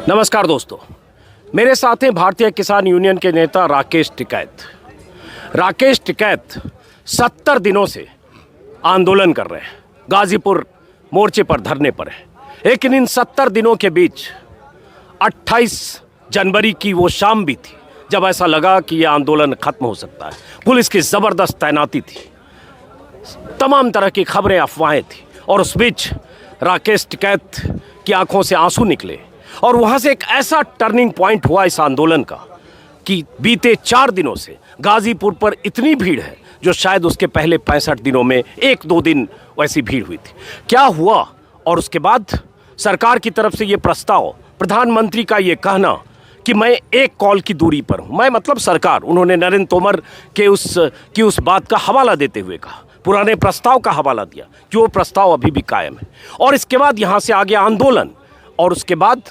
नमस्कार दोस्तों, मेरे साथ हैं भारतीय किसान यूनियन के नेता राकेश टिकैत। राकेश टिकैत 70 दिनों से आंदोलन कर रहे हैं, गाजीपुर मोर्चे पर धरने पर है। लेकिन इन 70 दिनों के बीच 28 जनवरी की वो शाम भी थी जब ऐसा लगा कि ये आंदोलन खत्म हो सकता है। पुलिस की ज़बरदस्त तैनाती थी, तमाम तरह की खबरें, अफवाहें थी, और उस बीच राकेश टिकैत की आंखों से आंसू निकले और वहाँ से एक ऐसा टर्निंग पॉइंट हुआ इस आंदोलन का कि बीते 4 दिनों से गाजीपुर पर इतनी भीड़ है जो शायद उसके पहले 65 दिनों में 1-2 दिन वैसी भीड़ हुई थी। क्या हुआ, और उसके बाद सरकार की तरफ से ये प्रस्ताव, प्रधानमंत्री का ये कहना कि मैं एक कॉल की दूरी पर हूँ, मैं मतलब सरकार, उन्होंने नरेंद्र तोमर के उस बात का हवाला देते हुए कहा, पुराने प्रस्ताव का हवाला दिया कि वो प्रस्ताव अभी भी कायम है। और इसके बाद यहाँ से आगे आंदोलन, और उसके बाद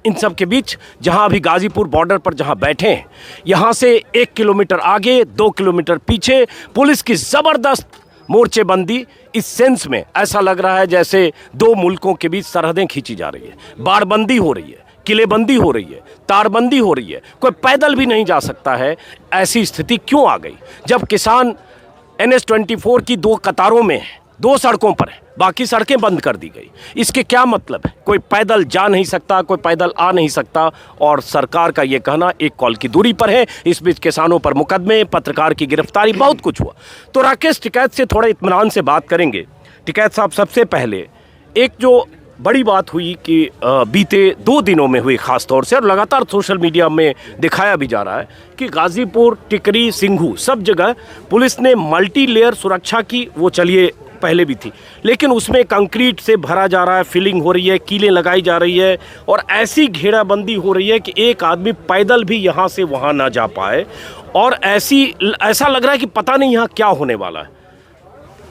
इन सब के बीच जहाँ अभी गाजीपुर बॉर्डर पर जहाँ बैठे हैं, यहाँ से 1 किलोमीटर आगे, 2 किलोमीटर पीछे पुलिस की ज़बरदस्त मोर्चेबंदी। इस सेंस में ऐसा लग रहा है जैसे 2 मुल्कों के बीच सरहदें खींची जा रही है, बाड़बंदी हो रही है, किलेबंदी हो रही है, तारबंदी हो रही है, कोई पैदल भी नहीं जा सकता है। ऐसी स्थिति क्यों आ गई जब किसान NH-24 की 2 कतारों में 2 सड़कों पर है, बाकी सड़कें बंद कर दी गई? इसके क्या मतलब है? कोई पैदल जा नहीं सकता, कोई पैदल आ नहीं सकता, और सरकार का ये कहना एक कॉल की दूरी पर है। इस बीच किसानों पर मुकदमे, पत्रकार की गिरफ्तारी, बहुत कुछ हुआ। तो राकेश टिकैत से थोड़ा इत्मीनान से बात करेंगे। टिकैत साहब, सबसे पहले एक जो बड़ी बात हुई कि बीते 2 दिनों में हुई, ख़ास तौर से, और लगातार सोशल मीडिया में दिखाया भी जा रहा है कि गाजीपुर, टिकरी, सिंघू, सब जगह पुलिस ने मल्टी लेयर सुरक्षा की। वो चलिए पहले भी थी, लेकिन उसमें कंक्रीट से भरा जा रहा है, फिलिंग हो रही है, कीलें लगाई जा रही है, और ऐसी घेराबंदी हो रही है कि एक आदमी पैदल भी यहाँ से वहाँ ना जा पाए। और ऐसा लग रहा है कि पता नहीं यहाँ क्या होने वाला है।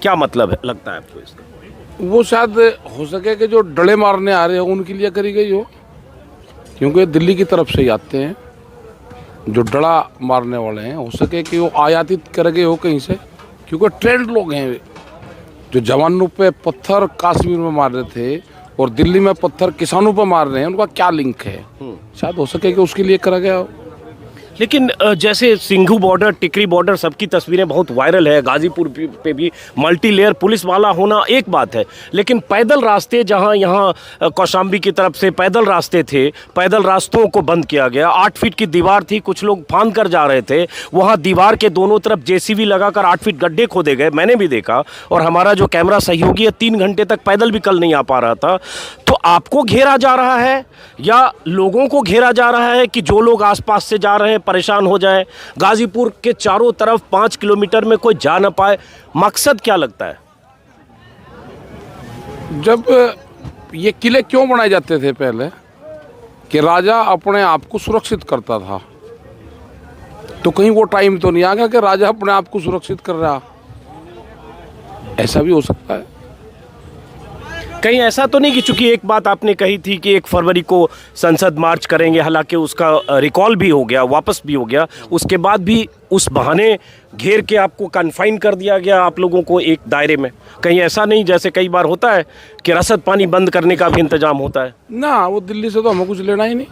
क्या मतलब है, लगता है आपको इसका? वो शायद हो सके कि जो डले मारने आ रहे हैं उनके लिए करी गई हो, क्योंकि दिल्ली की तरफ से ही आते हैं जो डला मारने वाले हैं। हो सके कि वो आयातित कर गए हो कहीं से, क्योंकि ट्रेंड लोग हैं जो जवानों पे पत्थर कश्मीर में मार रहे थे और दिल्ली में पत्थर किसानों पे मार रहे हैं, उनका क्या लिंक है? शायद हो सके कि उसके लिए करा गया हो। लेकिन जैसे सिंघू बॉर्डर, टिकरी बॉर्डर, सबकी तस्वीरें बहुत वायरल है। गाजीपुर पे भी मल्टी लेयर पुलिस वाला होना एक बात है, लेकिन पैदल रास्ते, जहां यहाँ कौशाम्बी की तरफ से पैदल रास्ते थे, पैदल रास्तों को बंद किया गया। 8 फीट की दीवार थी, कुछ लोग फांद कर जा रहे थे, वहाँ दीवार के दोनों तरफ JCB लगाकर 8 फीट गड्ढे खोदे गए, मैंने भी देखा। और हमारा जो कैमरा सहयोगी है 3 घंटे तक पैदल भी कल नहीं आ पा रहा था। तो आपको घेरा जा रहा है या लोगों को घेरा जा रहा है कि जो लोग आसपास से जा रहे हैं परेशान हो जाए? गाजीपुर के चारों तरफ 5 किलोमीटर में कोई जा ना पाए, मकसद क्या लगता है? जब ये किले क्यों बनाए जाते थे पहले, कि राजा अपने आप को सुरक्षित करता था, तो कहीं वो टाइम तो नहीं आ गया कि राजा अपने आप को सुरक्षित कर रहा? ऐसा भी हो सकता है। कहीं ऐसा तो नहीं कि, चूंकि एक बात आपने कही थी कि 1 फरवरी को संसद मार्च करेंगे, हालांकि उसका रिकॉल भी हो गया, वापस भी हो गया, उसके बाद भी उस बहाने घेर के आपको कन्फाइन कर दिया गया, आप लोगों को एक दायरे में? कहीं ऐसा नहीं जैसे कई बार होता है कि रसद पानी बंद करने का भी इंतजाम होता है? ना, वो दिल्ली से तो हमें कुछ लेना ही नहीं,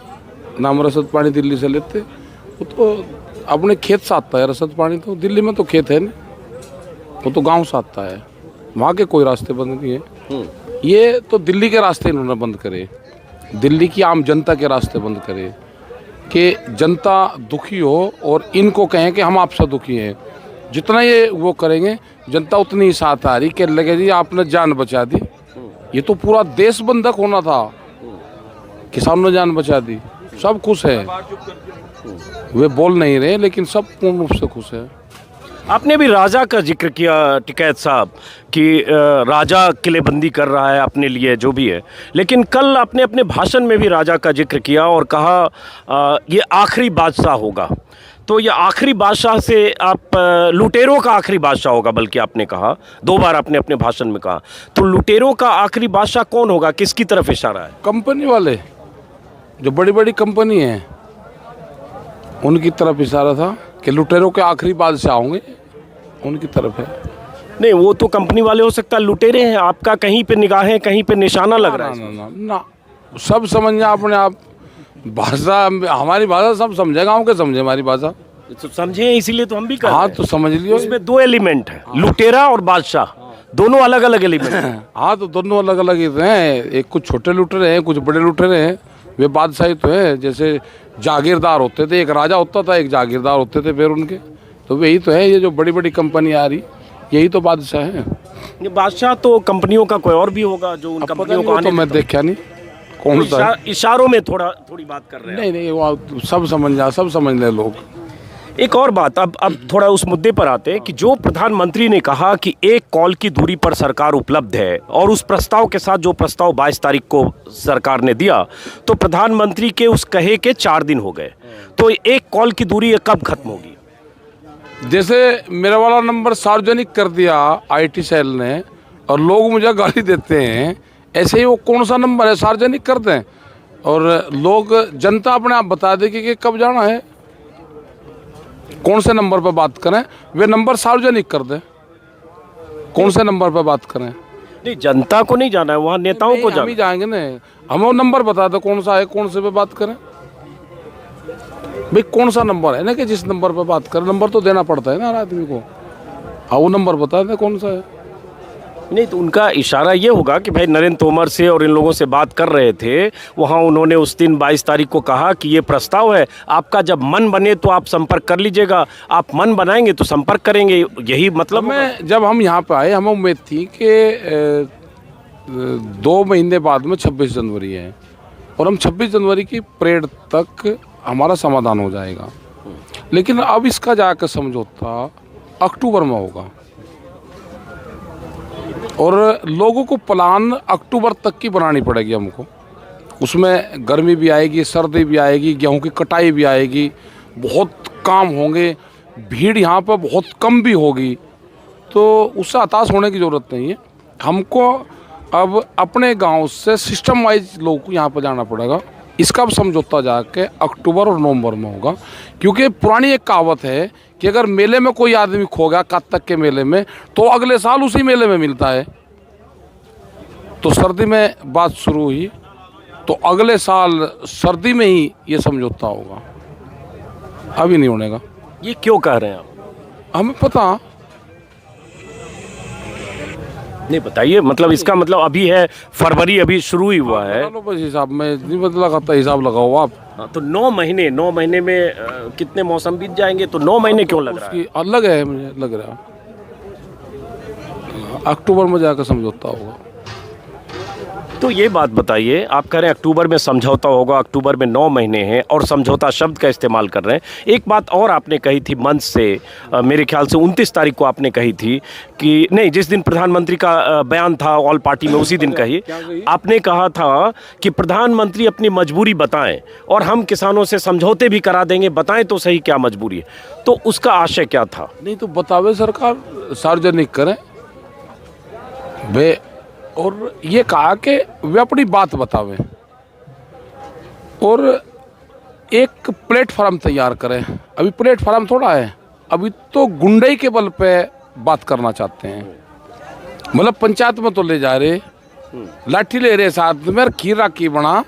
ना हम रसद पानी दिल्ली से लेते। वो तो अपने खेत से आता है रसद पानी, तो दिल्ली में तो खेत है नहीं, वो तो गाँव से आता है, वहाँ के कोई रास्ते बंद नहीं है। ये तो दिल्ली के रास्ते इन्होंने बंद करे, दिल्ली की आम जनता के रास्ते बंद करे, कि जनता दुखी हो और इनको कहें कि हम आपसे दुखी हैं। जितना ये वो करेंगे, जनता उतनी ही साथ आ रही कि लगे जी आपने जान बचा दी। ये तो पूरा देश बंधक होना था, किसानों ने जान बचा दी, सब खुश है। वे बोल नहीं रहे, लेकिन सब पूर्ण रूप से खुश है। आपने भी राजा का जिक्र किया टिकैत साहब कि राजा किलेबंदी कर रहा है अपने लिए, जो भी है, लेकिन कल आपने अपने भाषण में भी राजा का जिक्र किया और कहा ये आखिरी बादशाह होगा। तो ये आखिरी बादशाह से आप लुटेरों का आखिरी बादशाह होगा, बल्कि आपने कहा 2 बार आपने अपने भाषण में कहा। तो लुटेरों का आखिरी बादशाह कौन होगा, किसकी तरफ इशारा है? कंपनी वाले, जो बड़ी बड़ी कंपनी हैं, उनकी तरफ इशारा था कि लुटेरों के आखिरी बादशाह होंगे, उनकी तरफ है। नहीं, वो तो कंपनी वाले हो सकता है, लुटेरे हैं। आपका कहीं पे निगाहें, कहीं पे निशाना लग रहा है। ना, सब समझना अपने आप। भाषा हमारी भाषा सब समझे, गाँव के समझे हमारी भाषा। तो समझे, इसीलिए तो हम भी कर रहे हाँ हैं। तो समझ लियो। उसमें दो एलिमेंट है, लुटेरा और बादशाह, दोनों अलग अलग एलिमेंट हैं। हाँ तो दोनों अलग अलग ही तो हैं, एक कुछ छोटे लुटेरे हैं, कुछ बड़े लुटेरे हैं। वे बादशाही तो है, जैसे जागीरदार होते थे, एक राजा होता था, एक जागीरदार होते थे फिर उनके, तो यही तो है। ये जो बड़ी बड़ी कंपनी आ रही, यही तो बादशाह है। ये बादशाह तो कंपनियों का कोई और भी होगा जो उन अब पता कंपनियों नहीं, को वो आने तो मैं देता देखा नहीं कौन हो। सा है। इशारों में थोड़ी बात कर रहे हैं। नहीं नहीं, वो सब समझ ले लोग। एक और बात, अब थोड़ा उस मुद्दे पर आते हैं कि जो प्रधानमंत्री ने कहा कि एक कॉल की दूरी पर सरकार उपलब्ध है, और उस प्रस्ताव के साथ जो प्रस्ताव 22 तारीख को सरकार ने दिया, तो प्रधानमंत्री के उस कहे के 4 दिन हो गए, तो एक कॉल की दूरी कब खत्म होगी? जैसे मेरा वाला नंबर सार्वजनिक कर दिया आईटी सेल ने, और लोग मुझे गाली देते हैं, ऐसे ही वो कौन सा नंबर है सार्वजनिक कर दें, और लोग जनता अपने आप बता देगी कि कब जाना है, कौन से नंबर पर बात करें। वे नंबर सार्वजनिक कर दें, कौन से नंबर पर बात करें। नहीं, जनता को नहीं जाना है, वहाँ नेताओं को हम जाना ही जाएंगे ना, हमें वो नंबर बता दो कौन सा है, कौन से पे बात करें। भाई कौन सा नंबर है ना, कि जिस नंबर पर बात करें, नंबर तो देना पड़ता है ना हर आदमी को। हाँ वो नंबर बता दें कौन सा है। नहीं, तो उनका इशारा ये होगा कि भाई नरेंद्र तोमर से और इन लोगों से बात कर रहे थे, वहाँ उन्होंने उस दिन 22 तारीख को कहा कि ये प्रस्ताव है आपका, जब मन बने तो आप संपर्क कर लीजिएगा, आप मन बनाएंगे तो संपर्क करेंगे, यही मतलब होगा। मैं जब हम यहाँ पे आए, हमें उम्मीद थी कि 2 महीने बाद में 26 जनवरी है, और हम 26 जनवरी की परेड तक हमारा समाधान हो जाएगा। लेकिन अब इसका जाकर समझौता अक्टूबर में होगा, और लोगों को प्लान अक्टूबर तक की बनानी पड़ेगी हमको। उसमें गर्मी भी आएगी, सर्दी भी आएगी, गेहूं की कटाई भी आएगी, बहुत काम होंगे, भीड़ यहाँ पर बहुत कम भी होगी, तो उससे हताश होने की ज़रूरत नहीं है। हमको अब अपने गांव से सिस्टम वाइज लोगों को यहाँ पर जाना पड़ेगा। इसका अब समझौता जाके अक्टूबर और नवंबर में होगा, क्योंकि पुरानी एक कहावत है कि अगर मेले में कोई आदमी खो गया, कातक के मेले में, तो अगले साल उसी मेले में मिलता है। तो सर्दी में बात शुरू हुई, तो अगले साल सर्दी में ही ये समझौता होगा, अभी नहीं होने का। ये क्यों कह रहे हैं आप? हमें पता नहीं, बताइए, मतलब इसका मतलब अभी है फरवरी, अभी शुरू ही हुआ है। चलो बस हिसाब में नहीं बदला खाता, हिसाब लगाओ आप। हाँ, तो 9 महीने में कितने मौसम बीत जाएंगे, तो 9 महीने क्यों लग रहा है? उसकी अलग है, मुझे लग रहा अक्टूबर में जाकर समझौता होगा। तो ये बात बताइए, आप कह रहे हैं अक्टूबर में समझौता होगा, अक्टूबर में 9 महीने हैं, और समझौता शब्द का इस्तेमाल कर रहे हैं। एक बात और आपने कही थी मंच से, मेरे ख्याल से 29 तारीख को आपने कही थी कि नहीं, जिस दिन प्रधानमंत्री का बयान था ऑल पार्टी में, उसी दिन कही, आपने कहा था कि प्रधानमंत्री अपनी मजबूरी बताएं और हम किसानों से समझौते भी करा देंगे, बताएं तो सही क्या मजबूरी है। तो उसका आशय क्या था? नहीं तो बतावे सरकार, सार्वजनिक करें वे, और ये कहा कि वे अपनी बात बतावें, और एक प्लेटफॉर्म तैयार करें। अभी प्लेटफॉर्म थोड़ा है, अभी तो गुंडई के बल पे बात करना चाहते हैं। मतलब पंचायत में तो ले जा रहे, लाठी ले रहे साथ में, खीर राखी बना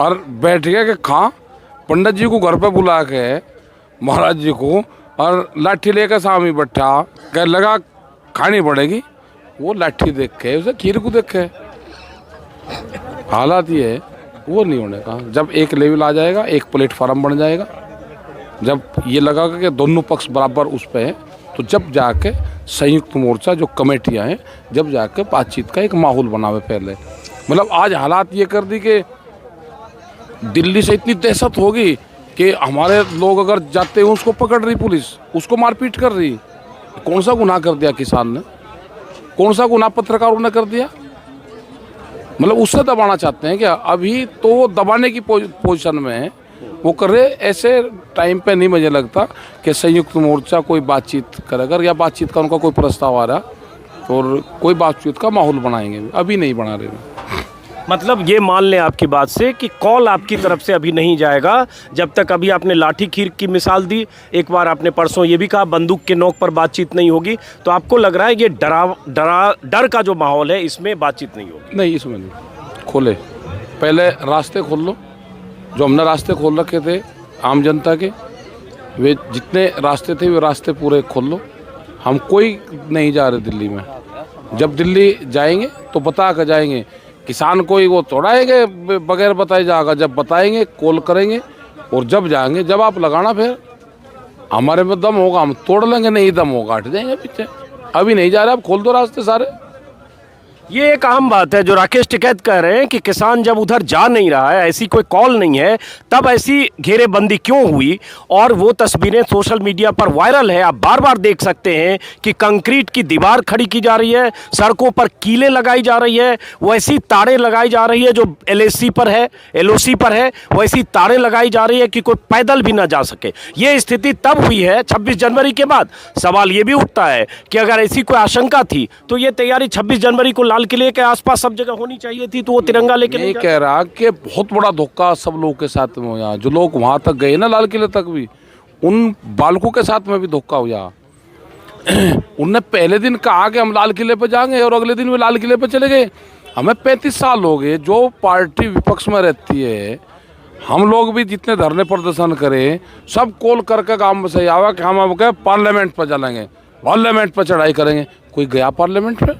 और बैठ गया कि खा, पंडित जी को घर पे बुला के, महाराज जी को, और लाठी लेकर सामने बैठा, कह लगा खानी पड़ेगी। वो लाठी देख के, उसे खीर को देख के, हालात ये है, वो नहीं होने का। जब एक लेवल आ जाएगा, एक प्लेटफॉर्म बन जाएगा, जब ये लगा कि दोनों पक्ष बराबर उस पे है, तो जब जाके संयुक्त मोर्चा जो कमेटियां हैं, जब जाके बातचीत का एक माहौल बनावे पहले। मतलब आज हालात ये कर दी कि दिल्ली से इतनी दहशत होगी कि हमारे लोग अगर जाते हैं उसको पकड़ रही पुलिस, उसको मारपीट कर रही। कौन सा गुनाह कर दिया किसान ने, कौन सा गुनाह पत्रकारों ने कर दिया? मतलब उससे दबाना चाहते हैं क्या? अभी तो दबाने की पोजीशन में है, वो कर रहे। ऐसे टाइम पे नहीं मुझे लगता कि संयुक्त मोर्चा कोई बातचीत करेगा, या बातचीत का उनका कोई प्रस्ताव आ रहा और कोई बातचीत का माहौल बनाएंगे, अभी नहीं बना रहे। मतलब ये मान लें आपकी बात से कि कॉल आपकी तरफ से अभी नहीं जाएगा जब तक, अभी आपने लाठी खीर की मिसाल दी, एक बार आपने परसों ये भी कहा बंदूक के नोक पर बातचीत नहीं होगी, तो आपको लग रहा है ये डर का जो माहौल है इसमें बातचीत नहीं होगी? नहीं, इसमें नहीं। खोले, पहले रास्ते खोल लो, जो हमने रास्ते खोल रखे थे आम जनता के, वे जितने रास्ते थे वे रास्ते पूरे खोल लो। हम कोई नहीं जा रहे दिल्ली में। जब दिल्ली जाएंगे तो बता कर जाएंगे। किसान कोई वो तोड़ाएंगे बगैर बताए जाएगा, जब बताएंगे कॉल करेंगे और जब जाएंगे जब आप लगाना, फिर हमारे में दम होगा हम तोड़ लेंगे, नहीं दम होगा हट जाएंगे पीछे। अभी नहीं जा रहे, आप खोल दो रास्ते सारे। ये एक अहम बात है जो राकेश टिकैत कह रहे हैं कि किसान जब उधर जा नहीं रहा है, ऐसी कोई कॉल नहीं है, तब ऐसी घेरेबंदी क्यों हुई। और वो तस्वीरें सोशल मीडिया पर वायरल है, आप बार बार देख सकते हैं कि कंक्रीट की दीवार खड़ी की जा रही है, सड़कों पर कीलें लगाई जा रही है, वैसी तारें लगाई जा रही है जो LAC पर है, LOC पर है, वैसी तारें लगाई जा रही है कि कोई पैदल भी ना जा सके। ये स्थिति तब हुई है 26 जनवरी के बाद। सवाल ये भी उठता है कि अगर ऐसी कोई आशंका थी तो ये तैयारी 26 जनवरी को लाल किले के आसपास सब जगह होनी चाहिए थी, तो वो तिरंगा लेके नहीं कह रहा कि बहुत बड़ा धोखा सब लोगों के साथ में हुआ। जो लोग वहां तक गए ना लाल किले तक भी, उन बालकों के साथ में भी धोखा हुआ। उनने पहले दिन कहा कि हम लाल किले पे जाएंगे और अगले दिन वे लाल किले पे चले गए। हमें 35 साल हो गए, जो पार्टी विपक्ष में रहती है, हम लोग भी जितने धरने प्रदर्शन करें, सब कॉल करके गाँव में से आवा कि हम पार्लियामेंट पर चलेंगे, पार्लियामेंट पर चढ़ाई करेंगे। कोई गया पार्लियामेंट पे?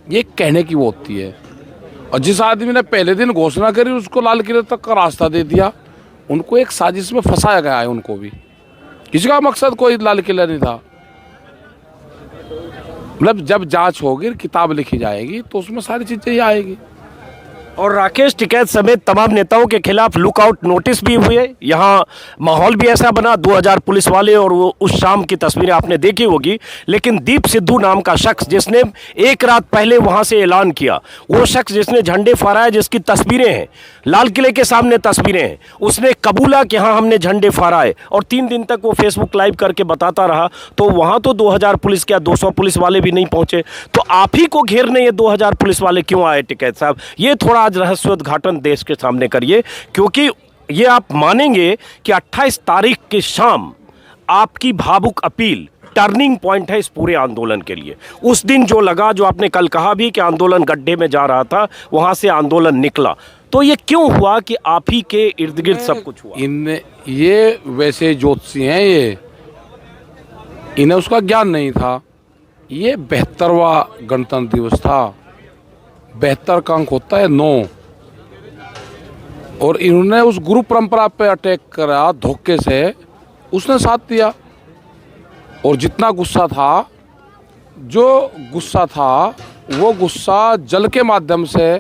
ये कहने की वो होती है। और जिस आदमी ने पहले दिन घोषणा करी उसको लाल किले तक का रास्ता दे दिया। उनको एक साजिश में फंसाया गया है, उनको भी। किसी का मकसद कोई लाल किला नहीं था। मतलब जब जांच होगी, किताब लिखी जाएगी तो उसमें सारी चीजें ही आएगी। और राकेश टिकैत समेत तमाम नेताओं के खिलाफ लुकआउट नोटिस भी हुए। यहाँ माहौल भी ऐसा बना, 2000 पुलिस वाले, और वो उस शाम की तस्वीरें आपने देखी होगी। लेकिन दीप सिद्धू नाम का शख्स जिसने एक रात पहले वहाँ से ऐलान किया, वो शख्स जिसने झंडे फहराए, जिसकी तस्वीरें हैं, लाल किले के सामने तस्वीरें हैं, उसने कबूला कि हाँ हमने झंडे फहराए, और 3 दिन तक वो फेसबुक लाइव करके बताता रहा। तो वहाँ तो 2000 पुलिस क्या 200 पुलिस वाले भी नहीं पहुँचे, तो आप ही को घेरने ये 2000 पुलिस वाले क्यों आए टिकैत साहब? ये थोड़ा आज रहस्योद्घाटन देश के सामने करिए, क्योंकि ये आप मानेंगे कि 28 तारीख की शाम आपकी भावुक अपील टर्निंग पॉइंट है इस पूरे आंदोलन के लिए। उस दिन जो लगा, जो आपने कल कहा भी कि आंदोलन गड्ढे में जा रहा था, वहां से आंदोलन निकला, तो ये क्यों हुआ कि आप ही के इर्द गिर्द सब कुछ हुआ? ये वैसे ज्योतिषी हैं, ये इन्हें उसका ज्ञान नहीं था। ये 72वां गणतंत्र दिवस था। 72 का अंक होता है 9, और इन्होंने उस गुरु परंपरा पे अटैक करा धोखे से, उसने साथ दिया। और जितना गुस्सा था, जो गुस्सा था वो गुस्सा जल के माध्यम से,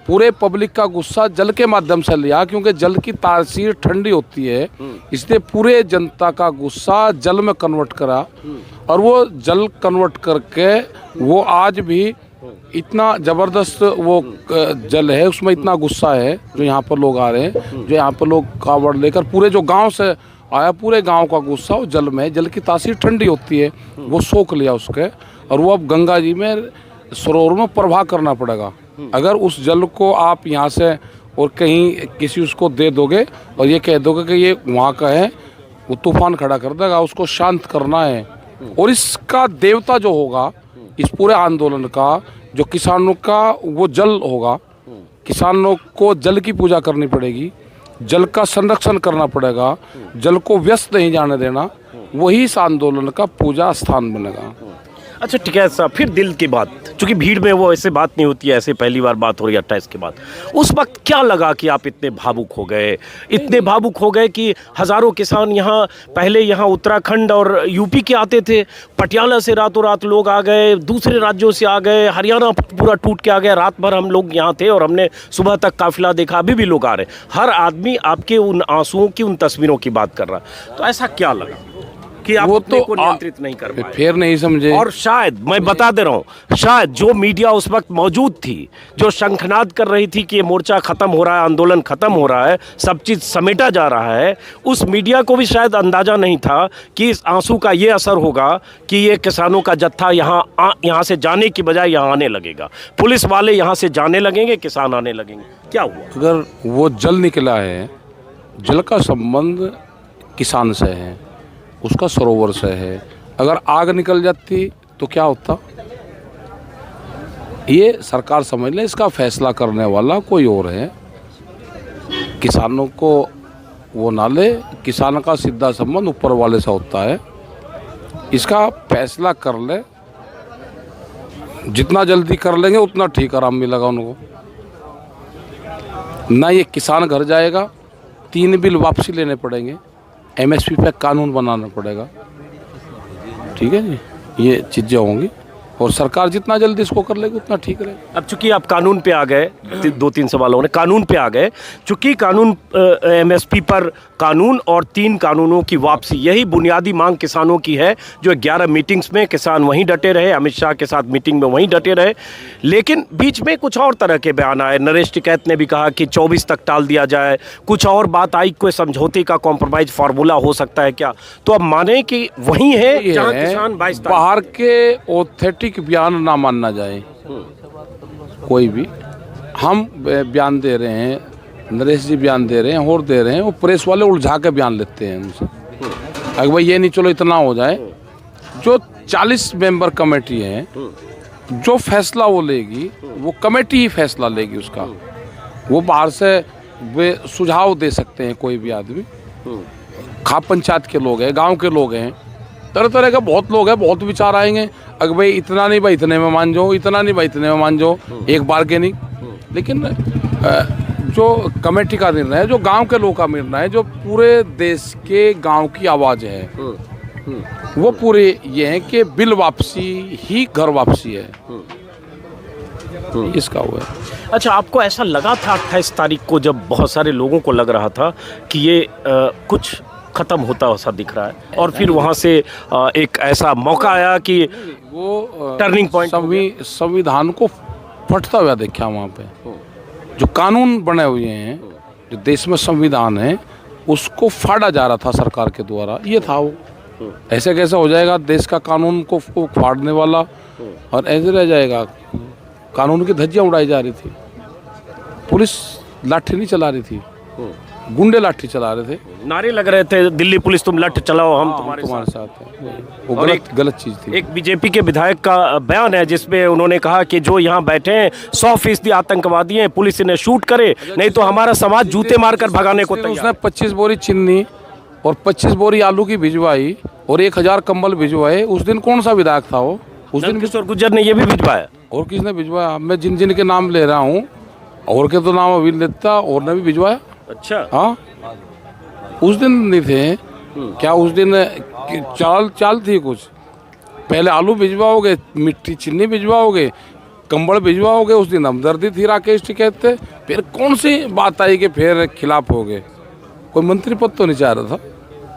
पूरे पब्लिक का गुस्सा जल के माध्यम से लिया, क्योंकि जल की तासीर ठंडी होती है, इसलिए पूरे जनता का गुस्सा जल में कन्वर्ट करा। और वो जल कन्वर्ट करके वो आज भी इतना ज़बरदस्त वो जल है, उसमें इतना गुस्सा है। जो यहाँ पर लोग आ रहे हैं, जो यहाँ पर लोग कावड़ लेकर, पूरे जो गांव से आया, पूरे गांव का गुस्सा वो जल में है। जल की तासीर ठंडी होती है, वो सोख लिया उसके, और वो अब गंगा जी में, सरोवर में प्रवाह करना पड़ेगा। अगर उस जल को आप यहाँ से और कहीं किसी उसको दे दोगे और ये कह दोगे कि ये वहाँ का है, वो तूफान खड़ा कर देगा। उसको शांत करना है। और इसका देवता जो होगा इस पूरे आंदोलन का, जो किसानों का, वो जल होगा। किसानों को जल की पूजा करनी पड़ेगी, जल का संरक्षण करना पड़ेगा, जल को व्यस्त नहीं जाने देना, वही इस आंदोलन का पूजा स्थान बनेगा। अच्छा टिकैत साहब, फिर दिल की बात, चूंकि भीड़ में वो ऐसे बात नहीं होती है, ऐसे पहली बार बात हो रही है 28 के बाद, उस वक्त क्या लगा कि आप इतने भावुक हो गए, इतने भावुक हो गए कि हज़ारों किसान यहाँ, पहले यहाँ उत्तराखंड और यूपी के आते थे, पटियाला से रातों रात लोग आ गए, दूसरे राज्यों से आ गए, हरियाणा पूरा टूट के आ गया, रात भर हम लोग यहाँ थे और हमने सुबह तक काफिला देखा, अभी भी लोग आ रहे। हर आदमी आपके उन आंसुओं की, उन तस्वीरों की बात कर रहा, तो ऐसा क्या लगा कि आप अपने को नियंत्रित नहीं कर पाए? फिर नहीं समझे। और शायद मैं बता दे रहा हूँ, शायद जो मीडिया उस वक्त मौजूद थी, जो शंखनाद कर रही थी कि ये मोर्चा खत्म हो रहा है, आंदोलन खत्म हो रहा है, सब चीज़ समेटा जा रहा है, उस मीडिया को भी शायद अंदाजा नहीं था कि इस आंसू का ये असर होगा कि ये किसानों का जत्था यहाँ से जाने की बजाय यहाँ आने लगेगा, पुलिस वाले यहाँ से जाने लगेंगे, किसान आने लगेंगे। क्या हुआ? अगर वो जल निकला है, जल का संबंध किसान से है, उसका सरोवर से है। अगर आग निकल जाती तो क्या होता? ये सरकार समझ ले, इसका फैसला करने वाला कोई और है। किसानों को वो नाले किसान का सीधा संबंध ऊपर वाले से होता है। इसका फैसला कर ले, जितना जल्दी कर लेंगे उतना ठीक आराम मिलेगा उनको। ना ये किसान घर जाएगा, 3 बिल वापसी लेने पड़ेंगे, एमएसपी पे कानून बनाना पड़ेगा। ठीक है जी, ये चीज़ें होंगी और सरकार जितना जल्दी इसको कर लेगी उतना ठीक रहेगा। अब चूंकि आप कानून पे आ गए, 2-3 सवालों ने कानून पे आ गए, चूंकि कानून एमएसपी पर कानून और 3 कानूनों की वापसी, यही बुनियादी मांग किसानों की है। जो 11 मीटिंग्स में किसान वहीं डटे रहे, अमित शाह के साथ मीटिंग में वहीं डटे रहे, लेकिन बीच में कुछ और तरह के बयान आए। नरेश टिकैत ने भी कहा कि 24 तक टाल दिया जाए, कुछ और बात आई, कोई समझौते का कॉम्प्रोमाइज फार्मूला हो सकता है क्या? तो अब माने कि वही है जहां किसान 22 बाहर के ऑथेंटिक बयान ना मानना जाए कोई भी। हम बयान दे रहे हैं, नरेश जी बयान दे रहे हैं और दे रहे हैं, वो प्रेस वाले उलझा के बयान लेते हैं उनसे। अगर भाई ये नहीं, चलो इतना हो जाए, जो 40 मेंबर कमेटी है, जो फैसला वो लेगी वो कमेटी ही फैसला लेगी उसका। वो बाहर से वे सुझाव दे सकते हैं कोई भी आदमी। खाप पंचायत के लोग हैं, गांव के लोग हैं, तरह तरह के बहुत लोग हैं, बहुत विचार आएंगे। अगर भाई इतना नहीं भाई इतने में मान जाओ, इतना नहीं भाई इतने में मान जाओ, एक बार के नहीं। लेकिन जो कमेटी का निर्णय है, जो गांव के लोग का निर्णय है, जो पूरे देश के गांव की आवाज़ है, वो पूरे ये है कि बिल वापसी ही घर वापसी है, इसका हुआ है। अच्छा, आपको ऐसा लगा था 28 तारीख को, जब बहुत सारे लोगों को लग रहा था कि ये कुछ ख़त्म होता ऐसा दिख रहा है, और फिर वहाँ से एक ऐसा मौका आया कि वो टर्निंग पॉइंट, संविधान को फटता हुआ देखा वहाँ पे। जो कानून बने हुए हैं, जो देश में संविधान है, उसको फाड़ा जा रहा था सरकार के द्वारा। ये था वो, ऐसे कैसे हो जाएगा देश का कानून को फाड़ने वाला, और ऐसे रह जाएगा। कानून की धज्जियाँ उड़ाई जा रही थी, पुलिस लाठी नहीं चला रही थी, गुंडे लाठी चला रहे थे, नारे लग रहे थे, दिल्ली पुलिस तुम लठ चलाओ, हम तुम्हारे साथ हैं। वो और गलत चीज़ थी। एक बीजेपी के विधायक का बयान है जिसमें उन्होंने कहा कि जो यहाँ बैठे हैं 100% आतंकवादी हैं, पुलिस इन्हें शूट करे, नहीं तो हमारा समाज जूते मारकर भगाने को तैयार। उसने 25 बोरी चीनी और 25 बोरी आलू की भिजवाई और 1000 कंबल भिजवाए। उस दिन कौन सा विधायक था वो? उस दिन किशोर गुर्जर ने ये भी भिजवाया। और किसने भिजवाया? मैं जिन जिन के नाम ले रहा हूँ, और के तो नाम अभी लेता, और ने भी भिजवाया। अच्छा, हाँ, उस दिन नहीं थे क्या? उस दिन चाल थी कुछ, पहले आलू भिजवाओगे, मिट्टी चीनी भिजवाओगे, कंबल भिजवाओगे। उस दिन हमदर्दी थी, राकेश टिकैत थे। फिर कौन सी बात आई कि फिर खिलाफ हो गए? कोई मंत्री पद तो नहीं चाह रहा था।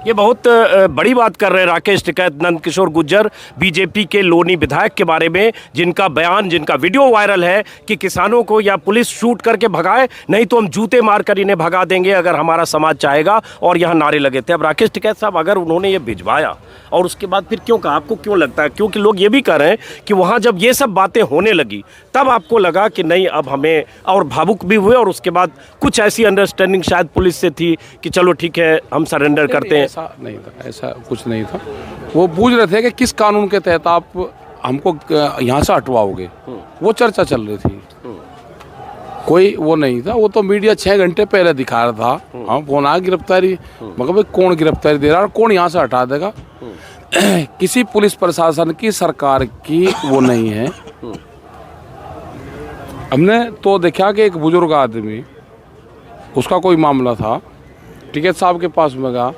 ये बहुत बड़ी बात कर रहे हैं राकेश टिकैत, नंदकिशोर गुर्जर, बीजेपी के लोनी विधायक के बारे में, जिनका बयान, जिनका वीडियो वायरल है कि किसानों को या पुलिस शूट करके भगाए, नहीं तो हम जूते मारकर इन्हें भगा देंगे अगर हमारा समाज चाहेगा, और यहाँ नारे लगे थे। अब राकेश टिकैत साहब, अगर उन्होंने ये भिजवाया और उसके बाद फिर क्यों कहा, आपको क्यों लगता है? क्योंकि लोग ये भी कह रहे हैं कि वहाँ जब ये सब बातें होने लगी तब आपको लगा कि नहीं, अब हमें, और भावुक भी हुए, और उसके बाद कुछ ऐसी अंडरस्टैंडिंग शायद पुलिस से थी कि चलो ठीक है हम सरेंडर करते हैं। ऐसा नहीं था, ऐसा कुछ नहीं था। वो पूछ रहे थे कि किस कानून के तहत आप हमको यहाँ से हटवाओगे, वो चर्चा चल रही थी। कोई वो नहीं था, वो तो मीडिया 6 घंटे पहले दिखा रहा था। हम फोन आ गिरफ्तारी, मगर भाई कौन गिरफ्तारी दे रहा है, कौन यहाँ से हटा देगा? किसी पुलिस प्रशासन की, सरकार की वो नहीं है। हमने तो देखा कि एक बुजुर्ग आदमी, उसका कोई मामला था, टिकैत साहब के पास में गया,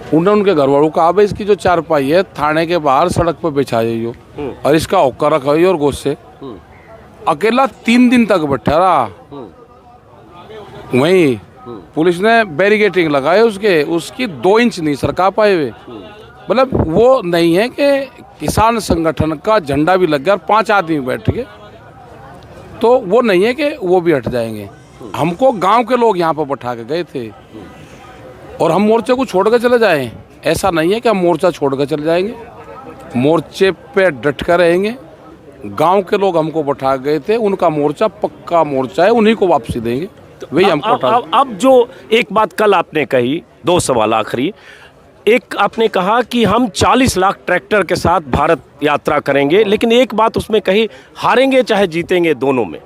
उन्होंने उनके घर वालों को कहा भाई इसकी जो चारपाई है थाने के बाहर सड़क पर बिछा जाइयो और इसका औका रखाइयो और गोश्त से। अकेला 3 दिन तक बैठा रहा वहीं। पुलिस ने बैरिकेटिंग लगाए उसकी 2 इंच नहीं सरका पाए हुए। मतलब वो नहीं है कि किसान संगठन का झंडा भी लग गया और 5 आदमी बैठ गए, तो वो नहीं है कि वो भी हट जाएंगे। हमको गांव के लोग यहाँ पर बैठा के गए थे, और हम मोर्चे को छोड़ कर चले जाएं, ऐसा नहीं है कि हम मोर्चा छोड़ कर चले जाएंगे। मोर्चे पे डट कर रहेंगे। गांव के लोग हमको बैठा गए थे, उनका मोर्चा पक्का मोर्चा है, उन्हीं को वापसी देंगे। वही हमको अब जो एक बात कल आपने कही, 2 सवाल आखिरी। एक आपने कहा कि हम 40 लाख ट्रैक्टर के साथ भारत यात्रा करेंगे, लेकिन एक बात उसमें कही, हारेंगे चाहे जीतेंगे, दोनों में।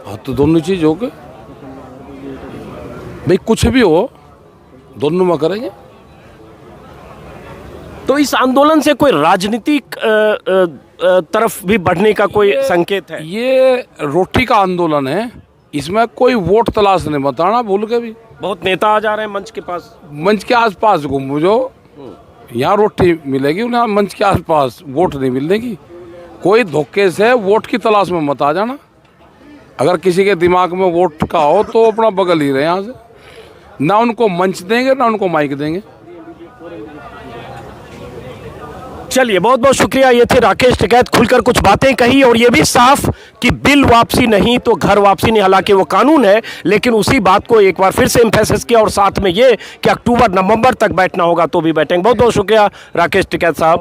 हाँ, तो दोनों चीज़ हो गए भाई, कुछ भी हो दोनों में करेंगे। तो इस आंदोलन से कोई राजनीतिक तरफ भी बढ़ने का कोई संकेत है? ये रोटी का आंदोलन है, इसमें कोई वोट तलाश नहीं बताना भूल के भी। बहुत नेता आ जा रहे हैं मंच के पास। मंच के आसपास घूमो जो, यहाँ रोटी मिलेगी उन्हें, मंच के आसपास वोट नहीं मिलेगी। कोई धोखे से वोट की तलाश में मत आ जाना। अगर किसी के दिमाग में वोट का हो तो अपना बगल ही रहे यहाँ से, ना उनको मंच देंगे ना उनको माइक देंगे। चलिए, बहुत बहुत शुक्रिया। ये थे राकेश टिकैत, खुलकर कुछ बातें कही और ये भी साफ कि बिल वापसी नहीं तो घर वापसी नहीं। हालांकि वो कानून है, लेकिन उसी बात को एक बार फिर से एम्फेसिस किया और साथ में ये कि अक्टूबर नवंबर तक बैठना होगा तो भी बैठेंगे। बहुत बहुत शुक्रिया राकेश टिकैत साहब।